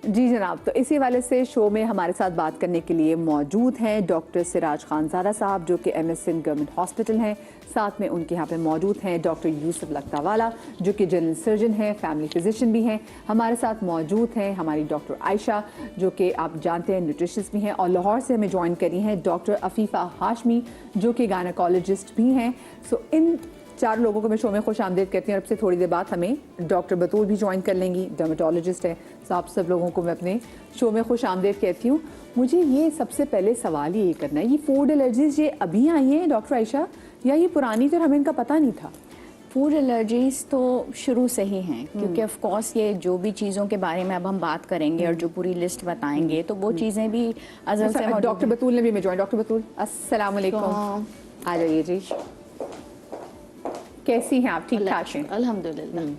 जी जनाब, तो इसी वाले से शो में हमारे साथ बात करने के लिए मौजूद हैं डॉक्टर सिराज खानजादा साहब, जो कि MSN गवर्नमेंट हॉस्पिटल हैं। साथ में उनके यहाँ पे मौजूद हैं डॉक्टर यूसुफ लखतावाला, जो कि जनरल सर्जन हैं, फैमिली फिजिशियन भी हैं। हमारे साथ मौजूद हैं हमारी डॉक्टर आयशा, जो कि आप जानते हैं न्यूट्रिशनिस्ट भी हैं, और लाहौर से हमें ज्वाइन करी हैं डॉक्टर अफीफ़ा हाशमी, जो कि गायनेकोलॉजिस्ट भी हैं। सो इन 4 लोगों को मैं शो में खुश आमदीद कहती हूँ। और अब से थोड़ी देर बाद हमें डॉक्टर बतूल भी ज्वाइन कर लेंगी, डर्मेटोलॉजिस्ट है। तो आप सब लोगों को मैं अपने शो में खुश आमदीद कहती हूँ। मुझे ये सबसे पहले सवाल ये करना है, ये फूड एलर्जीज ये अभी आई हैं डॉक्टर आयशा, या ये पुरानी तो हमें इनका पता नहीं था? फूड एलर्जीज़ तो शुरू से ही हैं, क्योंकि ऑफ कोर्स ये जो भी चीज़ों के बारे में अब हम बात करेंगे और जो पूरी लिस्ट बताएंगे तो वो चीज़ें भी अज़ल से मौजूद। डॉक्टर बतूल ने भी मैं ज्वाइन। डॉक्टर बतूल अस्सलाम वालेकुम, आ जाइए जी। कैसी हैं आप? ठीक ठाक हैं? अल्हम्दुलिल्लाह।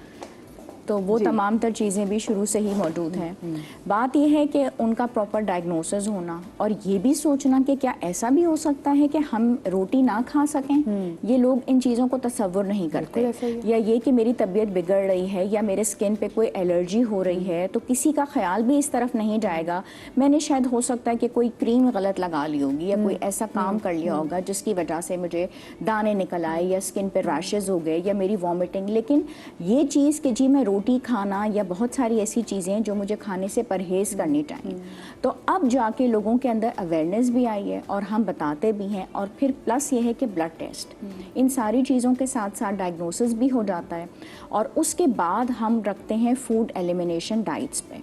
तो वो तमाम तर चीज़ें भी शुरू से ही मौजूद हैं। बात यह है कि उनका प्रॉपर डायग्नोसिस होना, और ये भी सोचना कि क्या ऐसा भी हो सकता है कि हम रोटी ना खा सकें। ये लोग इन चीज़ों को तसव्वुर नहीं करते, या ये कि मेरी तबीयत बिगड़ रही है या मेरे स्किन पे कोई एलर्जी हो रही है, तो किसी का ख्याल भी इस तरफ नहीं जाएगा मैंने शायद हो सकता है कि कोई क्रीम गलत लगा ली होगी, या कोई ऐसा काम कर लिया होगा जिसकी वजह से मुझे दाने निकल आए, या स्किन पे रैशेज हो गए, या मेरी वॉमिटिंग। लेकिन ये चीज़ कि जी मैं रोटी खाना या बहुत सारी ऐसी चीज़ें जो मुझे खाने से परहेज़ करनी चाहिए, तो अब जाके लोगों के अंदर अवेयरनेस भी आई है और हम बताते भी हैं। और फिर प्लस ये है कि ब्लड टेस्ट, इन सारी चीज़ों के साथ साथ डायग्नोसिस भी हो जाता है। और उसके बाद हम रखते हैं फूड एलिमिनेशन डाइट्स पे,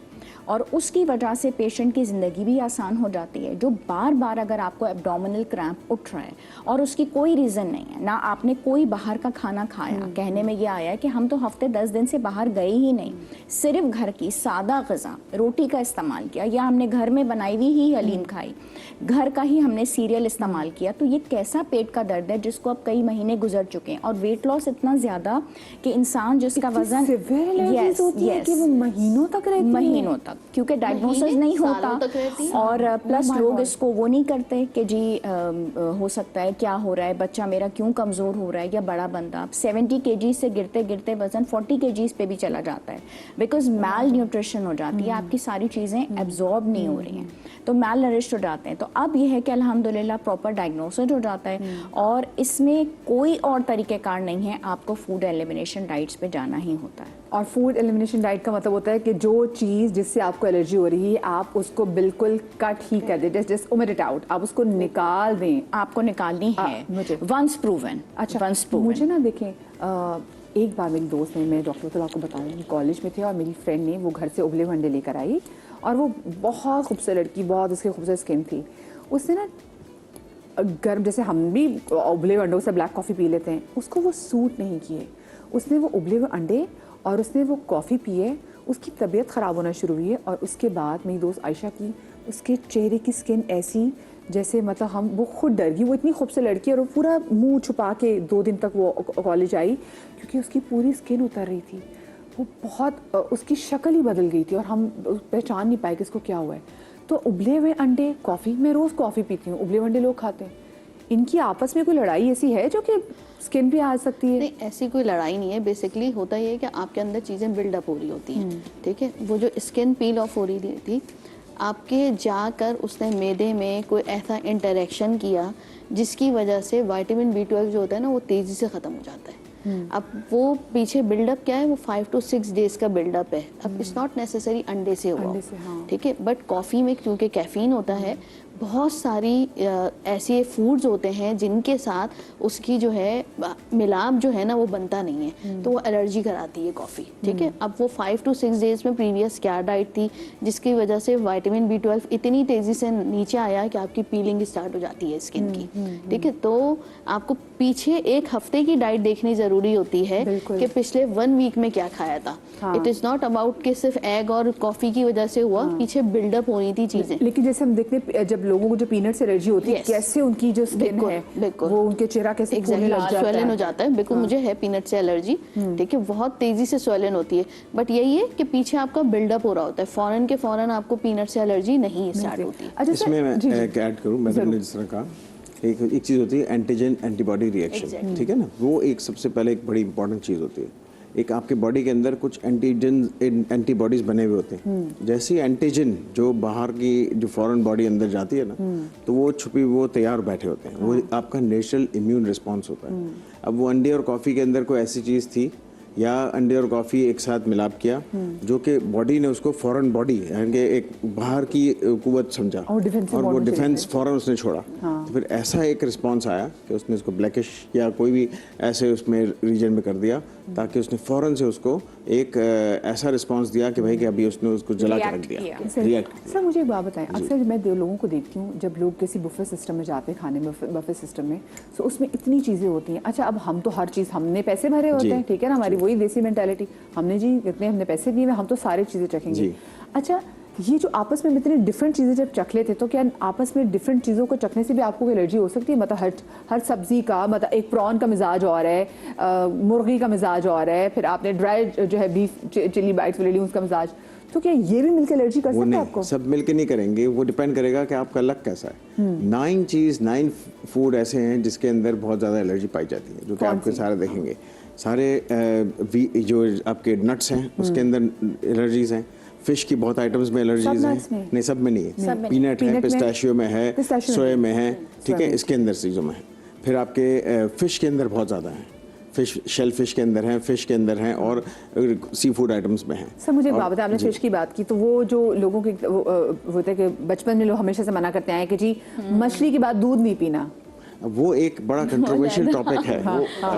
और उसकी वजह से पेशेंट की ज़िंदगी भी आसान हो जाती है। जो बार बार अगर आपको एब्डोमिनल क्रैम्प उठ रहा है और उसकी कोई रीज़न नहीं है, ना आपने कोई बाहर का खाना खाया, कहने में ये आया है कि हम तो हफ्ते 10 दिन से बाहर गए ही नहीं, सिर्फ घर की सादा ग़िज़ा रोटी का इस्तेमाल किया, या हमने घर में बनाई हुई ही हलीम खाई, घर का ही हमने सीरियल इस्तेमाल किया, तो ये कैसा पेट का दर्द है जिसको अब कई महीने गुजर चुके हैं। और वेट लॉस इतना ज़्यादा कि इंसान जिसका वज़न महीनों तक रहती है, महीनों तक, क्योंकि डायग्नोसिस नहीं होता। और प्लस लोग इसको वो नहीं करते कि जी हो सकता है क्या हो रहा है, बच्चा मेरा क्यों कमज़ोर हो रहा है, या बड़ा बंदा 70 kg से गिरते गिरते वज़न 40 kg पे भी चला जाता है, बिकॉज मैल न्यूट्रिशन हो जाती है, आपकी सारी चीज़ें एब्जॉर्ब नहीं हो रही हैं, तो मैल नरिश्ड हो जाते हैं। तो अब यह है कि अल्हम्दुलिल्लाह प्रॉपर डायग्नोसिस हो जाता है, और इसमें कोई और तरीक़ेकार नहीं है, आपको फूड एलिमिनेशन डाइट्स पे जाना ही होता है। और फूड एलिमिनेशन डाइट का मतलब होता है कि जो चीज़ जिससे आपको एलर्जी हो रही है आप उसको बिल्कुल कट ही कर दें, जस्ट ओमिट इट आउट, आप उसको निकाल दें। आपको निकालनी है मुझे वंस प्रूवन। अच्छा, वंस प्रूवन। मुझे ना देखें, एक बार मेरी दोस्त ने, मैं डॉक्टर तो आपको बताऊँगी, कॉलेज में थे और मेरी फ्रेंड ने वो घर से उबले अंडे लेकर आई, और वो बहुत खूबसूरत लड़की, बहुत उसकी खूबसूरत स्किन थी। उसने ना गर्म, जैसे हम भी उबले अंडों से ब्लैक कॉफ़ी पी लेते हैं, उसको वो सूट नहीं किए। उसने वो उबले हुए अंडे और उसने वो कॉफ़ी पिए, उसकी तबीयत ख़राब होना शुरू हुई है। और उसके बाद मेरी दोस्त आयशा की, उसके चेहरे की स्किन ऐसी जैसे मतलब वो खुद डर गई। वो इतनी खूबसूरत लड़की, और वो पूरा मुंह छुपा के 2 दिन तक वो कॉलेज आई, क्योंकि उसकी पूरी स्किन उतर रही थी। वो बहुत, उसकी शक्ल ही बदल गई थी, और हम पहचान नहीं पाए कि इसको क्या हुआ है। तो उबले हुए अंडे, कॉफ़ी, मैं रोज़ कॉफ़ी पीती हूँ, उबले हुए अंडे लोग खाते हैं, इनकी आपस में कोई लड़ाई ऐसी है जो कि स्किन पे आ सकती है? नहीं, ऐसी कोई लड़ाई नहीं है। बेसिकली होता ये है कि आपके अंदर चीज़ें बिल्डअप हो रही होती हैं, ठीक है। वो जो स्किन पील ऑफ हो रही थी, आपके जाकर उसने मैदे में कोई ऐसा इंटरेक्शन किया जिसकी वजह से विटामिन B12 जो होता है ना, वो तेज़ी से ख़त्म हो जाता है। अब वो पीछे बिल्डअप क्या है, वो 5 to 6 डेज़ का बिल्डअप है। अब इट्स नॉट नेसेसरी अंडे से हुआ, ठीक है, बट कॉफ़ी में क्योंकि कैफ़ीन होता है, बहुत सारी ऐसे फूड्स होते हैं जिनके साथ उसकी जो है मिलाप जो है ना वो बनता नहीं है, तो वो एलर्जी कराती है कॉफ़ी, ठीक है। अब वो 5 to 6 डेज़ में प्रीवियस क्या डाइट थी जिसकी वजह से विटामिन B12 इतनी तेज़ी से नीचे आया कि आपकी पीलिंग स्टार्ट हो जाती है स्किन की, ठीक है। तो आपको पीछे 1 हफ्ते की डाइट देखनी ज़रूरी होती है कि पिछले 1 वीक में क्या खाया था। इट इज़ नॉट अबाउट कि सिर्फ एग और कॉफ़ी की वजह से हुआ, पीछे बिल्डअप हो रही थी चीज़ें। लेकिन जैसे हम देखते हैं जब लोगों को जो पीनट से एलर्जी होती है, कैसे उनकी जो स्किन है वो उनके चेहरा कैसे फूलने लग जाता है, स्वेलन हो जाता है। बिल्कुल, मुझे है पीनट से एलर्जी, ठीक है, बहुत तेजी से स्वेलन होती है, बट यही है कि पीछे आपका बिल्डअप हो रहा होता है, फौरन के फौरन आपको पीनट से एलर्जी नहीं स्टार्ट होती। इसमें मैं एक ऐड करूं, मैंने जिस तरह कहा, एक चीज़ होती है एंटीजन एंटीबॉडी रिएक्शन, ठीक है ना, वो एक सबसे पहले एक बड़ी इंपॉर्टेंट चीज़ होती है। एक आपके बॉडी के अंदर कुछ एंटीबॉडीज बने हुए होते हैं। जैसे ही एंटीजन जो बाहर की जो फॉरेन बॉडी अंदर जाती है ना, तो वो छुपी वो तैयार बैठे होते हैं, वो आपका नेचुरल इम्यून रिस्पॉन्स होता है। अब वो अंडे और कॉफ़ी के अंदर कोई ऐसी चीज़ थी या अंडे और कॉफ़ी एक साथ मिलाप किया जो कि बॉडी ने उसको फॉरेन बॉडी यानी कि एक बाहर की कुव्वत समझा और वो डिफेंस फॉरेन उसने छोड़ा। तो फिर ऐसा एक रिस्पांस आया कि उसने उसको ब्लैकिश या कोई भी ऐसे उसमें रीजन में कर दिया ताकि उसने फौरन से उसको एक ऐसा रिस्पांस दिया कि भाई कि अभी उसने उसको जला के रख दिया, रिएक्ट। सर मुझे एक बात बताएं, अक्सर मैं दो लोगों को देखती हूँ जब लोग किसी बुफे सिस्टम में जाते हैं, खाने में बफे सिस्टम में, तो उसमें इतनी चीज़ें होती हैं। अच्छा, अब हम तो हर चीज़ हमने पैसे भरे होते हैं, ठीक है ना, हमारी वही देसी मेंटालिटी, हमने जी इतने हमने पैसे दिए हम तो सारी चीज़ें चखेंगे। अच्छा, ये जो आपस में इतनी डिफरेंट चीज़ें जब चख लेते तो क्या आपस में डिफरेंट चीज़ों को चखने से भी आपको एलर्जी हो सकती है? मतलब हर सब्जी का, मतलब एक प्रॉन का मिजाज और है, मुर्गी का मिजाज और है, फिर आपने ड्राई जो है बीफ चिली बाइट्स ले ली उसका मिजाज, तो क्या ये भी मिलकर एलर्जी कर सकता है आपको? सब मिलकर नहीं करेंगे, वो डिपेंड करेगा कि आपका लक कैसा है। 9 फूड ऐसे हैं जिसके अंदर बहुत ज़्यादा एलर्जी पाई जाती है, जो कि आपके सारे देखेंगे। सारे जो आपके नट्स हैं उसके अंदर एलर्जीज हैं। फिश की बहुत आइटम्स में एलर्जीज हैं। नहीं, सब में नहीं है। पीनट है, पिस्ताशियो में है, सोया में है, ठीक है, इसके अंदर चीज़ों में है। फिर आपके फिश के अंदर बहुत ज़्यादा है, फिश शेल फिश के अंदर हैं, फिश के अंदर हैं और सी फूड आइटम्स में हैं। सर मुझे एक बात बताएं, आपने फिश की बात की तो वो जो लोगों के वो होता है कि बचपन में लोग हमेशा से मना करते आए कि जी मछली के बाद दूध नहीं पीना, वो एक बड़ा कंट्रोवर्शियल टॉपिक है।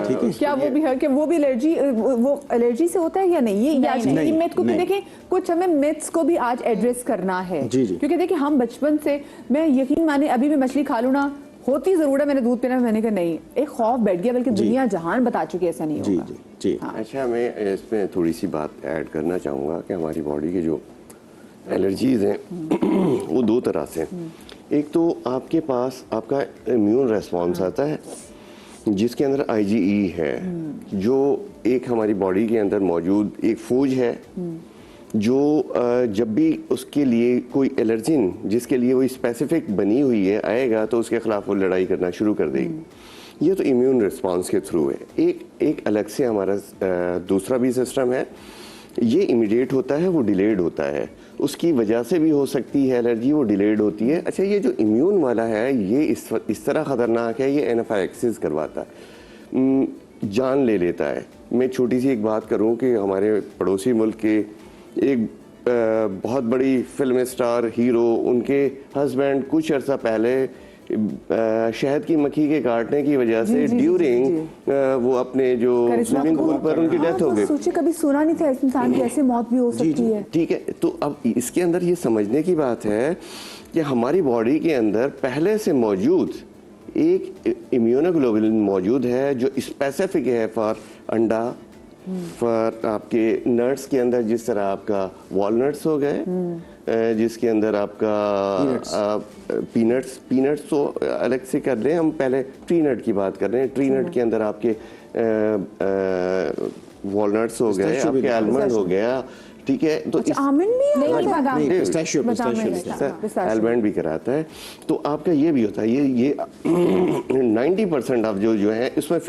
ठीक है, क्या वो भी है कि वो भी एलर्जी से होता है या नहीं? ये आज की मिथ को देखें, कुछ हमें मिथ्स को भी आज एड्रेस करना है। क्योंकि देखिए हम बचपन से, मैं यकीन माने अभी भी मछली खा लूँ ना, होती जरूर है, मैंने दूध पीना, मैंने कहा नहीं, एक खौफ बैठ गया, बल्कि दुनिया जहान बता चुकी है ऐसा नहीं होगा। जी। अच्छा, मैं इसमें थोड़ी सी बात ऐड करना चाहूँगा कि हमारी बॉडी के जो एलर्जीज हैं वो दो तरह से हैं। एक तो आपके पास आपका इम्यून रेस्पॉन्स आता है जिसके अंदर IgE है, जो एक हमारी बॉडी के अंदर मौजूद एक फौज है जो जब भी उसके लिए कोई एलर्जिन जिसके लिए वो स्पेसिफिक बनी हुई है आएगा तो उसके खिलाफ वो लड़ाई करना शुरू कर देगी। ये तो इम्यून रिस्पांस के थ्रू है। एक अलग से हमारा दूसरा भी सिस्टम है, ये इमीडिएट होता है, वो डिलेड होता है, उसकी वजह से भी हो सकती है एलर्जी, वो डिलेड होती है। अच्छा, ये जो इम्यून वाला है ये इस तरह ख़तरनाक है, ये एनाफाइलेक्सिस करवाता है, जान ले लेता है। मैं छोटी सी एक बात करूं कि हमारे पड़ोसी मुल्क के एक बहुत बड़ी फिल्म स्टार हीरो, उनके हस्बैंड कुछ अर्सा पहले शहद की मक्खी के काटने की वजह से ड्यूरिंग वो अपने जो स्विमिंग पूल पर उनकी डेथ हो गई। सोचिए, कभी सुना नहीं था इंसान की ऐसे मौत भी हो सकती है। ठीक है, तो अब इसके अंदर ये समझने की बात है कि हमारी बॉडी के अंदर पहले से मौजूद एक इम्यूनोग्लोबुलिन मौजूद है जो स्पेसिफिक है फॉर अंडा, फॉर आपके नट्स के अंदर, जिस तरह आपका वॉलनट्स हो गए, जिसके अंदर आपका पीनट्स तो अलग से कर रहे हैं, हम पहले ट्री नट की बात कर रहे हैं। ट्री नट के अंदर आपके वॉलनट्स हो गए, आपके आलमंड हो गया, ठीक है। तो आलमंड भी आलमंड भी कराता है। तो आपका ये भी होता है, ये 90% ऑफ जो है इसमें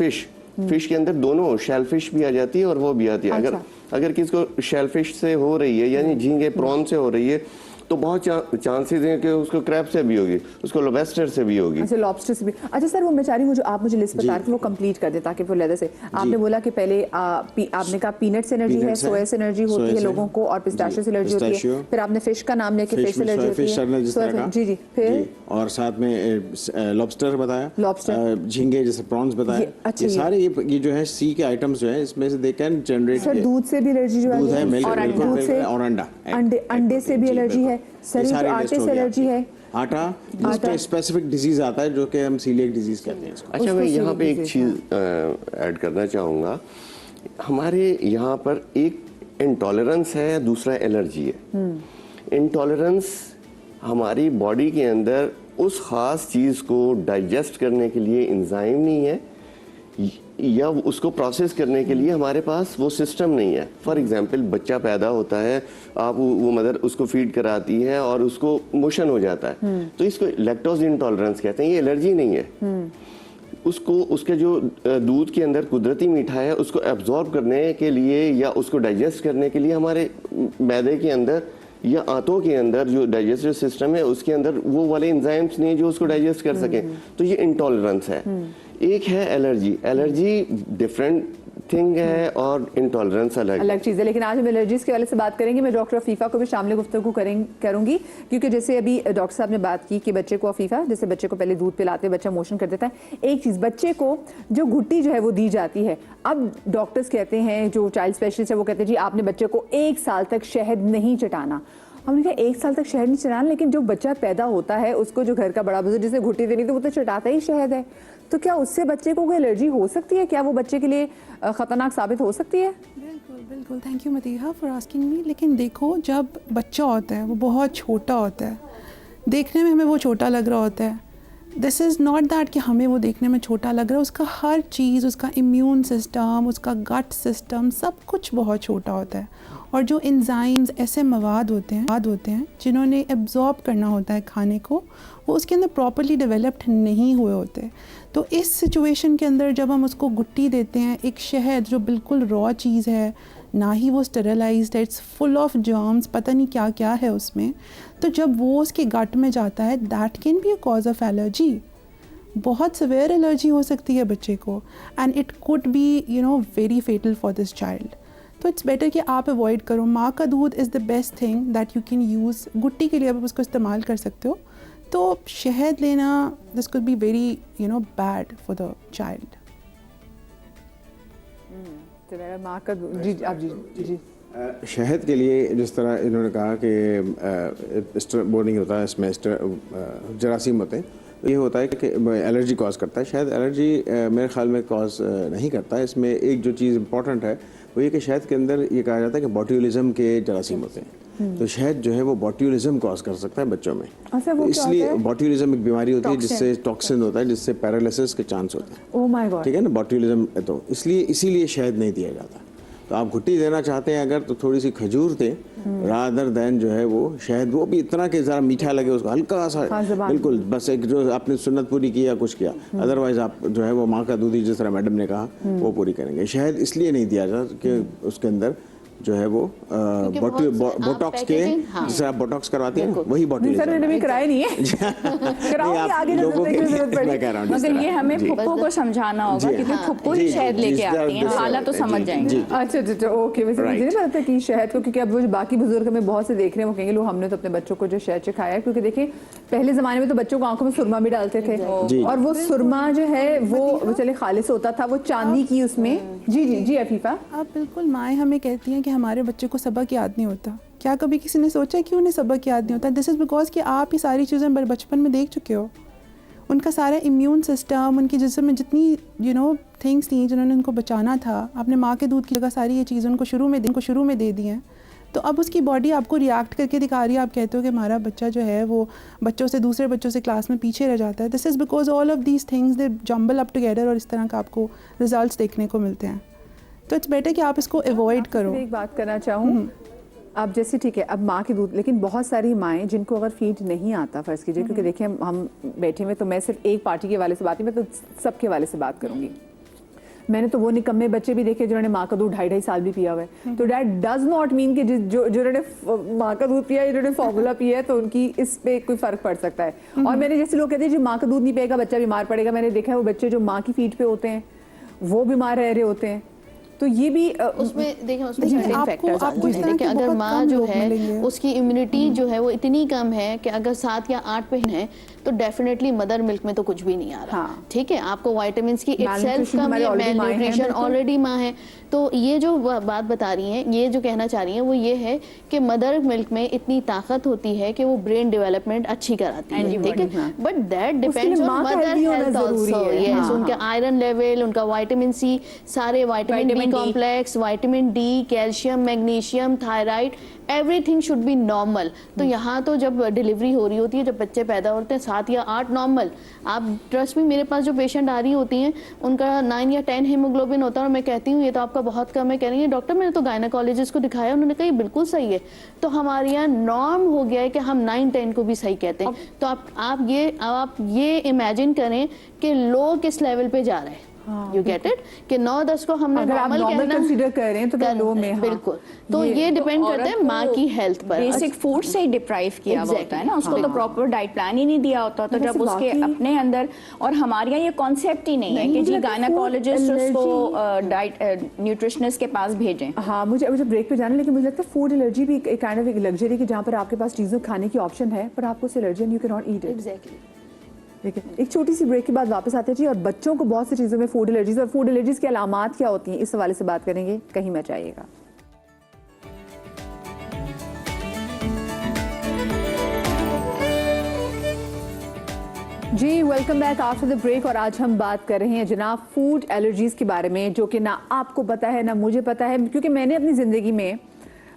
फिश के अंदर दोनों शेलफिश भी आ जाती है और वो भी आती है। अगर किसको शेलफिश से हो रही है यानी झींगे प्रॉन से हो रही है तो बहुत चांसेस हैं कि उसको क्रैब से भी होगी, उसको लॉबस्टर से भी होगी। अच्छा, लॉबस्टर से भी। अच्छा सर, वो मैं चाह रही हूँ जो आप मुझे लिस्ट बता रहे थे वो कंप्लीट कर दे ताकि वो लेदर से। आपने बोला कि पहले आपने कहा पीनट से एनर्जी है, सोया से एनर्जी होती है लोगों को, और पिस्ताशियो से एनर्जी होती है। फिर आपने फिश का नाम लिया कि फिश से एनर्जी होती है। जी, फिर और साथ में लॉबस्टर बताया, लॉबस्टर, झींगे जैसे प्रॉन्स बताया। ये सारे ये जो है सी के आइटम्स जो है इसमें से दे कैन जनरेट। सर दूध से भी एनर्जी जो है, और अंडे से भी एनर्जी है, शरीर आटे से एलर्जी है। आटा जिसपे स्पेसिफिक डिजीज आता है जो कि हम सीलिएक डिजीज कहते हैं इसको। अच्छा, मैं यहाँ पे एक चीज़ ऐड करना चाहूँगा। हमारे यहाँ पर एक इंटॉलरेंस है, दूसरा एलर्जी है। इंटॉलरेंस हमारी बॉडी के अंदर उस ख़ास चीज़ को डाइजेस्ट करने के लिए एंजाइम नहीं है या उसको प्रोसेस करने के लिए हमारे पास वो सिस्टम नहीं है। फॉर एग्जांपल, बच्चा पैदा होता है, आप वो मदर उसको फीड कराती है और उसको मोशन हो जाता है, तो इसको लैक्टोज इंटॉलरेंस कहते हैं, ये एलर्जी नहीं है। उसको उसके जो दूध के अंदर कुदरती मीठा है उसको एब्जॉर्ब करने के लिए या उसको डाइजेस्ट करने के लिए हमारे मैदे के अंदर या आंतों के अंदर जो डाइजेस्टिव सिस्टम है उसके अंदर वो वाले एंजाइम्स नहीं जो उसको डाइजेस्ट कर सकें, तो ये इंटॉलरेंस है। एक है एलर्जी, एलर्जी डिफरेंट थिंग है और इंटॉलरेंस अलग चीज़ है। लेकिन आज हम एलर्जीज के वाले से बात करेंगे। मैं डॉक्टर अफीफ़ा को भी शामिल गुफ्तगू करूंगी, क्योंकि जैसे अभी डॉक्टर साहब ने बात की कि बच्चे को अफीफ़ा, जैसे बच्चे को पहले दूध पिलाते हैं, बच्चा मोशन कर देता है। एक चीज़, बच्चे को जो घुट्टी जो है वो दी जाती है। अब डॉक्टर्स कहते हैं, जो चाइल्ड स्पेशलिस्ट है वो कहते हैं जी आपने बच्चे को 1 साल तक शहद नहीं चटाना। हमने कहा 1 साल तक शहद नहीं चटाना, लेकिन जो बच्चा पैदा होता है उसको जो घर का बड़ा बुजुर्ग जिसे घुट्टी देनी थी वो तो चटाता ही शहद है। तो क्या उससे बच्चे को कोई एलर्जी हो सकती है? क्या वो बच्चे के लिए खतरनाक साबित हो सकती है? बिल्कुल बिल्कुल, thank you Matiha for asking me. लेकिन देखो, जब बच्चा होता है वो बहुत छोटा होता है, देखने में हमें वो छोटा लग रहा होता है। दिस इज़ नॉट दैट कि हमें वो देखने में छोटा लग रहा है, उसका हर चीज़, उसका इम्यून सिस्टम, उसका गट सिस्टम, सब कुछ बहुत छोटा होता है। और जो एंजाइम्स, ऐसे मवाद होते हैं जिन्होंने एब्जॉर्ब करना होता है खाने को, वो उसके अंदर प्रॉपर्ली डेवलप्ड नहीं हुए होते। तो इस सिचुएशन के अंदर जब हम उसको गुट्टी देते हैं, एक शहद जो बिल्कुल रॉ चीज़ है, ना ही वो स्टेरिलाइज्ड है, इट्स फुल ऑफ जर्म्स, पता नहीं क्या क्या है उसमें, तो जब वो उसके गट में जाता है, that can be a cause of allergy. बहुत सिवियर एलर्जी हो सकती है बच्चे को, and it could be very fatal for this child. तो इट्स बेटर कि आप अवॉइड करो। माँ का दूध is the best thing that you can use. गुट्टी के लिए आप उसको इस्तेमाल कर सकते हो। तो शहद लेना, this could be very bad for the child. माँ का जी, आप जी शहद के लिए जिस तरह इन्होंने कहा कि बोर्डिंग होता है, इसमें जरासीम होते हैं, ये होता है कि एलर्जी कॉज करता है। शायद एलर्जी मेरे ख्याल में कॉज नहीं करता है। इसमें एक जो चीज़ इंपॉर्टेंट है वो ये कि शहद के अंदर ये कहा जाता है कि बॉट्यूलिज्म के जरासीम होते हैं, तो शहद जो है वो बॉट्यूलिज्म कॉज कर सकता है बच्चों में। अच्छा, वो इसलिए बॉट्यूलिज्म एक बीमारी होती है जिससे टॉक्सिन होता है, जिससे पैरालिसिस के चांस होते हैं। ओह माय गॉड, ठीक है ना, बॉट्यूलिज्म। तो इसीलिए शहद नहीं दिया जाता। तो आप घुट्टी देना चाहते हैं अगर, तो थोड़ी सी खजूर दें रादर देन जो है वो शहद, वो भी इतना कि ज़रा मीठा लगे उसको, हल्का सा, बिल्कुल बस एक जो आपने सुन्नत पूरी की या कुछ किया। अदरवाइज आप जो है वो माँ का दूध ही, जिस तरह मैडम ने कहा, वो पूरी करेंगे। शहद इसलिए नहीं दिया जाता कि उसके अंदर जो है वो बोटॉक्स के, जिससे आप बोटॉक्स करवाती हैं वही बॉटूलिज्म। सर मैंने भी कराया नहीं है, कराऊंगी आगे लोगों के जरूरत पड़ेगी। मैं कह रहा हूं मगर ये हमें फुप्पो को समझाना होगा, क्योंकि फुप्पो ही शहद लेके आती हैं, खाला तो समझ जाएंगे। अच्छा ओके। वैसे मुझे नहीं पता था कि शहद को, क्योंकि अब वो बाकी बुजुर्ग हमें बहुत से देख रहे हैं, वो कहेंगे लो हमने तो अपने बच्चों को जो शहद सिखाया है। क्योंकि देखिए पहले जमाने में तो बच्चों को आंखों में सुरमा भी डालते थे, और वो सुरमा जो है वो चले खालिस होता था, वो चांदी की उसमें। जी जी जी अफीफा, अब बिल्कुल माएँ हमें कहती हैं कि हमारे बच्चे को सबक याद नहीं होता। क्या कभी किसी ने सोचा कि उन्हें सबक याद नहीं होता? दिस इज़ बिकॉज कि आप ये सारी चीज़ें बचपन में देख चुके हो। उनका सारा इम्यून सिस्टम, उनके जिस्म में जितनी थिंग्स थी जिन्होंने उनको बचाना था, आपने माँ के दूध की जगह सारी ये चीज़ें उनको शुरू में दे दी हैं। तो अब उसकी बॉडी आपको रिएक्ट करके दिखा रही है। आप कहते हो कि हमारा बच्चा जो है वो दूसरे बच्चों से क्लास में पीछे रह जाता है। This is because all of these things they jumble up together, और इस तरह का आपको रिजल्ट्स देखने को मिलते हैं। तो इट्स बेटर कि आप इसको अवॉइड करो। एक बात करना चाहूँ, अब जैसे ठीक है अब माँ की दूध, लेकिन बहुत सारी माएँ जिनको अगर फीड नहीं आता, फर्ज कीजिए, क्योंकि देखिए हम बैठे हुए, तो मैं सिर्फ एक पार्टी के वाले से बात नहीं, मैं तो सबके वाले से बात करूंगी। मैंने तो वो निकम्मे बच्चे भी देखे जिन्होंने माँ का दूध 2.5 साल भी पिया हुआ है। तो डैट डज नॉट मीन कि जिन्होंने माँ का दूध पिया है, जिन्होंने फॉर्मूला पिया है, तो उनकी इस पे कोई फर्क पड़ सकता है। और मैंने जैसे लोग कहते हैं जो माँ का दूध नहीं पिएगा बच्चा बीमार पड़ेगा, मैंने देखा है वो बच्चे जो माँ की फीड पे होते हैं वो बीमार रह रहे होते हैं। तो ये भी उसमें देखें, उसमें सर्टेन फैक्टर्स आते हैं। देखिए अगर माँ जो है उसकी इम्यूनिटी जो है वो इतनी कम है कि अगर 7 या 8 पे है, तो डेफिनेटली मदर मिल्क में तो कुछ भी नहीं आ रहा। ठीक है, आपको विटामिन की इटसेल्फ कम है, मैलन्यूट्रिशन ऑलरेडी माँ है। तो ये जो बात बता रही हैं, ये जो कहना चाह रही हैं वो ये है कि मदर मिल्क में इतनी ताकत होती है कि वो ब्रेन डेवलपमेंट अच्छी कराती है। ठीक है, but that depends on mother health also. Yes, उनका आयरन लेवल, उनका विटामिन सी, सारे vitamin complex, vitamin D, calcium, magnesium, thyroid, everything should be normal. तो यहाँ तो जब डिलीवरी हो रही होती है, जब बच्चे पैदा होते हैं 7 या 8 नॉर्मल, आप ट्रस्ट में, मेरे पास जो पेशेंट आ रही होती हैं उनका 9 या 10 हीमोग्लोबिन होता है और मैं कहती हूँ ये तो आपका बहुत कम है, कह रही है डॉक्टर मैंने तो गायनाकोलॉजिस्ट को दिखाया, उन्होंने कहा ये बिल्कुल सही है। तो हमारे यहाँ नॉर्म हो गया है कि हम 9-10 को भी सही कहते हैं। तो आप ये इमेजिन करें कि लो किस लेवल पे जा रहे हैं। यू गेट इट कि 9-10 को हमने अगर आप नॉर्मल कहना कंसीडर कर रहे हैं तो फिर लो में, हाँ। बिल्कुल। तो ये डिपेंड करता है माँ की हेल्थ पर। बेसिक फूड से ही डिप्राइव किया हुआ होता है ना, उसको तो प्रॉपर डाइट प्लान ही नहीं दिया होता, तो जब उसके अपने अंदर, और हमारे यहाँ ये कॉन्सेप्ट ही नहीं है कि जी गायनाकोलॉजिस्ट उसको डाइट न्यूट्रिशनिस्ट के पास भेजें। हाँ, मुझे ब्रेक पे जाना, लेकिन मुझे लगता है फूड एलर्जी भी एक काइंड ऑफ एक लग्जरी की जहाँ पर आपके पास चीज़ों खाने की ऑप्शन है पर आपको allergy and you can not eat it. Exactly. ठीक है, एक छोटी सी ब्रेक के बाद वापस आते हैं जी, और बच्चों को बहुत सी चीज़ों में फूड एलर्जीज और फूड एलर्जीज की अलामात क्या होती हैं इस हवाले से बात करेंगे, कहीं मत जाइएगा। जी welcome back after the break, और आज हम बात कर रहे हैं जनाब फूड एलर्जीज के बारे में, जो कि ना आपको पता है ना मुझे पता है, क्योंकि मैंने अपनी ज़िंदगी में,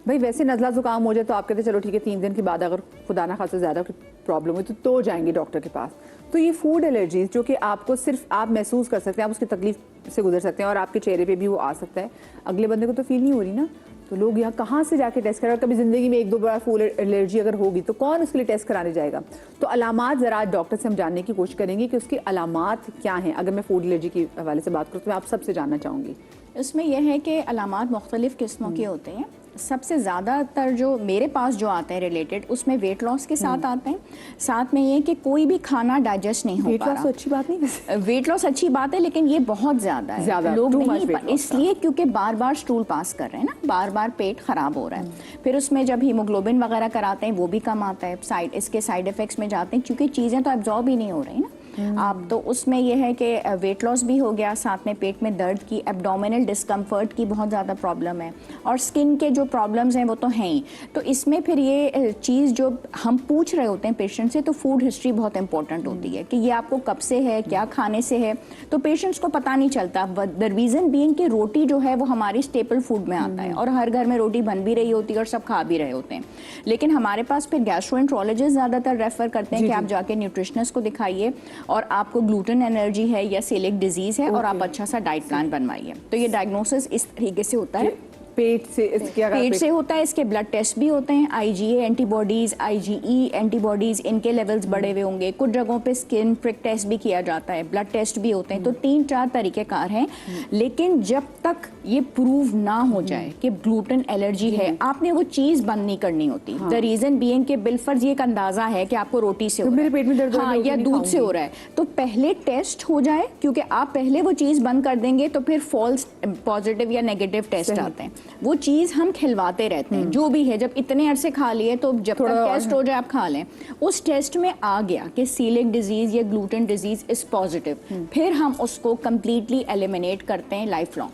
भाई वैसे नज़ला ज़ुकाम हो जाए तो आप कहते चलो ठीक है 3 दिन के बाद अगर खुदा ना खासा ज़्यादा प्रॉब्लम हुई तो जाएंगे डॉक्टर के पास। तो ये फूड एलर्जीज जो कि आपको सिर्फ आप महसूस कर सकते हैं, आप उसकी तकलीफ से गुजर सकते हैं और आपके चेहरे पे भी वो आ सकता है, अगले बंदे को तो फील नहीं हो रही ना। तो लोग यहाँ कहाँ से जाके टेस्ट करें, और कभी ज़िंदगी में 1-2 बार फूड एलर्जी अगर होगी तो कौन उसके लिए टेस्ट कराने जाएगा। तो अलामात ज़रा डॉक्टर से हम जानने की कोशिश करेंगे कि उसकी अलामात क्या हैं। अगर मैं फूड एलर्जी के हवाले से बात करूँ तो मैं आप सबसे जानना चाहूँगी। इसमें यह है कि अलामात मुख्तलिफ़ किस्मों के होते हैं। सबसे ज़्यादातर जो मेरे पास जो आते हैं रिलेटेड, उसमें वेट लॉस के साथ आते हैं, साथ में ये कि कोई भी खाना डाइजेस्ट नहीं हो वेट पा लॉस रहा। तो अच्छी बात नहीं वैसे। वेट लॉस अच्छी बात है, लेकिन ये बहुत ज़्यादा है, लोग नहीं, इसलिए क्योंकि बार बार स्टूल पास कर रहे हैं ना, बार बार पेट ख़राब हो रहा है। फिर उसमें जब हीमोग्लोबिन वगैरह कराते हैं वो भी कम आता है, इसके साइड इफ़ेक्ट्स में जाते हैं, क्योंकि चीज़ें तो एब्जॉर्ब ही नहीं हो रही ना आप। तो उसमें यह है कि वेट लॉस भी हो गया, साथ में पेट में दर्द की, एब्डोमिनल डिस्कम्फर्ट की बहुत ज़्यादा प्रॉब्लम है, और स्किन के जो प्रॉब्लम्स हैं वो तो हैं ही। तो इसमें फिर ये चीज़ जो हम पूछ रहे होते हैं पेशेंट से, तो फूड हिस्ट्री बहुत इंपॉर्टेंट होती है कि ये आपको कब से है, क्या खाने से है, तो पेशेंट्स को पता नहीं चलता। द रीज़न बीइंग कि रोटी जो है वो हमारी स्टेपल फूड में आता है और हर घर में रोटी बन भी रही होती है और सब खा भी रहे होते हैं, लेकिन हमारे पास फिर गैस्ट्रोएंट्रोलॉजिस्ट ज़्यादातर रेफ़र करते हैं कि आप जाके न्यूट्रिशनिस्ट को दिखाइए और आपको ग्लूटेन एलर्जी है या सेलिक डिजीज है, और आप अच्छा सा डाइट प्लान बनवाइए। तो ये डायग्नोसिस इस तरीके से होता है। पेट से होता है, इसके ब्लड टेस्ट भी होते हैं, IgA एंटीबॉडीज़, IgE एंटीबॉडीज़, इनके लेवल्स बढ़े हुए होंगे। कुछ जगहों पे स्किन प्रिक टेस्ट भी किया जाता है, ब्लड टेस्ट भी होते हैं। तो 3-4 तरीक़ेकार हैं, लेकिन जब तक ये प्रूव ना हो जाए कि ग्लूटेन एलर्जी है, आपने वो चीज़ बंद नहीं करनी होती। द रीज़न बीइंग कि बिलफर्ज ये एक अंदाज़ा है कि आपको रोटी से हो रहा है, मेरे पेट में दर्द हो रहा है, या दूध से हो रहा है, तो पहले टेस्ट हो जाए, क्योंकि आप पहले वो चीज़ बंद कर देंगे तो फिर फॉल्स पॉजिटिव या नेगेटिव टेस्ट आते हैं। वो चीज़ हम खिलवाते रहते हैं, जो भी है, जब इतने अरसे खा लिए तो जब तक टेस्ट हो जाए आप खा लें। उस टेस्ट में आ गया कि सीलिक डिजीज़ या ग्लूटेन डिजीज़ इज़ पॉजिटिव, फिर हम उसको कम्प्लीटली एलिमिनेट करते हैं लाइफ लॉन्ग।